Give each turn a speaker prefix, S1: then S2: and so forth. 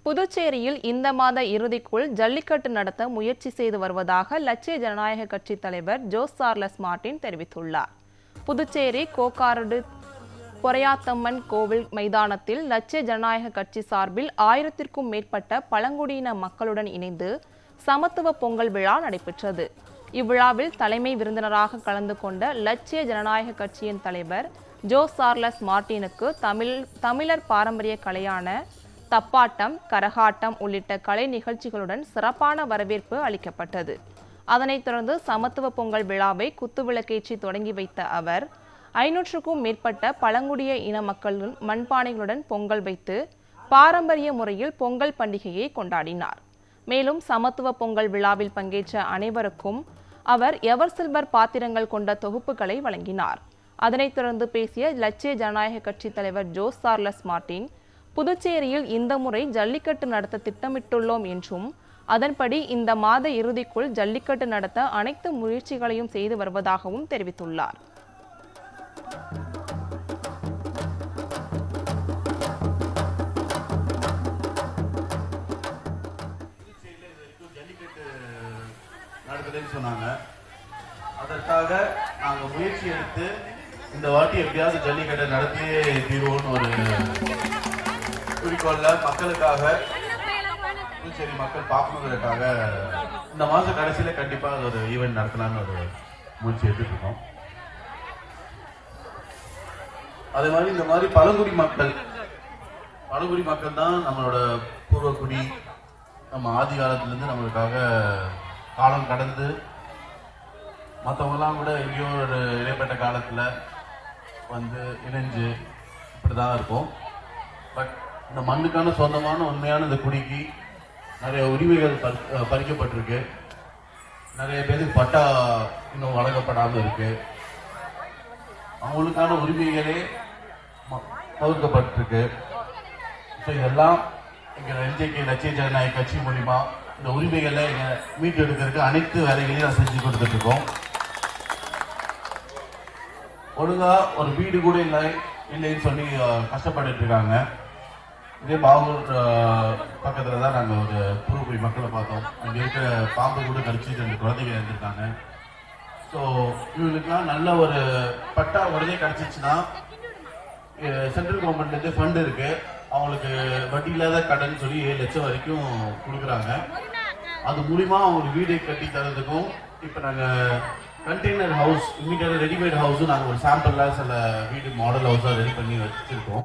S1: புதுச்சேரியில் இந்த மாத இறுதிக்குள் ஜல்லிக்கட்டு நடத்த முயற்சி செய்து வருவதாக லட்சிய ஜனநாயக கட்சி தலைவர் ஜோஸ் சார்லஸ் மார்ட்டின் தெரிவித்துள்ளார். புதுச்சேரி கோக்காரடு பொறையாத்தம்மன் கோவில் மைதானத்தில் லட்சிய ஜனநாயக கட்சி சார்பில் 1000க்கும் மேற்பட்ட பழங்குடியின மக்களுடன் இணைந்து சமத்துவ பொங்கல் விழா நடைபெற்றது. இவ்விழாவில் தலைமை விருந்தினராக கலந்து கொண்ட லட்சிய ஜனநாயக கட்சியின் தலைவர் ஜோஸ் சார்லஸ் மார்ட்டினுக்கு தமிழர் பாரம்பரிய கலையான தப்பாட்டம், கரகாட்டம் உள்ளிட்ட கலை நிகழ்ச்சிகளுடன் சிறப்பான வரவேற்பு அளிக்கப்பட்டது. அதனைத் தொடர்ந்து சமத்துவ பொங்கல் விழாவை குத்துவிளக்கேற்றி தொடங்கி வைத்த அவர் 500க்கும் மேற்பட்ட பழங்குடிய இன மக்களின் மண்பானைகளுடன் பொங்கல் வைத்து பாரம்பரிய முறையில் பொங்கல் பண்டிகையை கொண்டாடினார். மேலும் சமத்துவ பொங்கல் விழாவில் பங்கேற்ற அனைவருக்கும் அவர் எவர் சில்வர் பாத்திரங்கள் கொண்ட தொகுப்புகளை வழங்கினார். அதனைத் தொடர்ந்து பேசிய லட்சிய ஜனநாயக கட்சி தலைவர் ஜோஸ் சார்லஸ் மார்ட்டின், புதுச்சேரியில் இந்த முறை ஜல்லிக்கட்டு நடத்த திட்டமிட்டுள்ளோம் என்றும் அதன்படி இந்த மாத இறுதிக்குள் ஜல்லிக்கட்டு நடத்த அனைத்து முயற்சிகளையும் செய்து வருவதாகவும் தெரிவித்துள்ளார்.
S2: சொன்னாங்க. அதற்காக நாங்கள் முயற்சி எடுத்து இந்த வாட்டி எப்படியாவது ஜல்லிக்கட்டை நடத்தியே தீர்வோம்னு ஒரு குறிக்கோள்ல மக்களுக்காக, புதுச்சேரி மக்கள் பார்க்கணுங்கிறதுக்காக இந்த மாசம் கடைசியில கண்டிப்பா அது ஒரு ஈவெண்ட் நடத்தலாம்னு ஒரு முயற்சி எடுத்துட்டு இருக்கோம். அதே மாதிரி இந்த மாதிரி பழங்குடி மக்கள் தான் நம்மளோட பூர்வக்குடி, நம்ம ஆதி காலத்திலிருந்து நம்மளுக்காக காலம் கடந்து மற்றவங்கலாம் கூட எங்கேயோ ஒரு இடைப்பட்ட காலத்தில் வந்து இணைஞ்சு இப்படிதான் இருக்கும். பட் இந்த மண்ணுக்கான சொந்தமான உண்மையான இந்த குடிக்கு நிறைய உரிமைகள் பறிக்கப்பட்டிருக்கு. நிறைய பேருக்கு பட்டா இன்னும் வழங்கப்படாமல் இருக்கு. அவங்களுக்கான உரிமைகளே தவிர்க்கப்பட்டிருக்கு. ஸோ இதெல்லாம் எங்கள் என்ஜேகே லட்சிய ஜனநாயக கட்சி மூலிமா இந்த உரிமைகளை மீட்டு எடுக்கிறதுக்கு அனைத்து வேலைகளையும் நான் செஞ்சு கொடுத்துட்டு இருக்கோம். ஒழுங்கா ஒரு வீடு கூட இல்லைன்னு சொல்லி கஷ்டப்பட்டு இருக்காங்க. இதே பாகூர் பக்கத்துல தான் நாங்கள் ஒரு பூர்வக்குடி மக்களை பார்த்தோம். அங்கே இருக்கிற பாம்பு கூட கடிச்சு 2 குழந்தைங்க இருந்திருக்காங்க. ஸோ இவங்களுக்குலாம் நல்ல ஒரு பட்டா உடனே கிடைச்சிச்சுன்னா சென்ட்ரல் கவர்மெண்ட்லேருந்து ஃபண்ட் இருக்கு. அவங்களுக்கு வட்டி இல்லாத கடன் சொல்லி 7 லட்சம் வரைக்கும் கொடுக்குறாங்க. அது மூலிமா அவங்களுக்கு வீடு கட்டி தரதுக்கும் இப்போ நாங்கள் கண்டெய்னர் ஹவுஸ், இமீடியட் ரெடிமேட் ஹவுஸும் நாங்கள் ஒரு சாம்பிளாக சில வீடு மாடல் ஹவுஸாக ரெடி பண்ணி வச்சுருக்கோம்.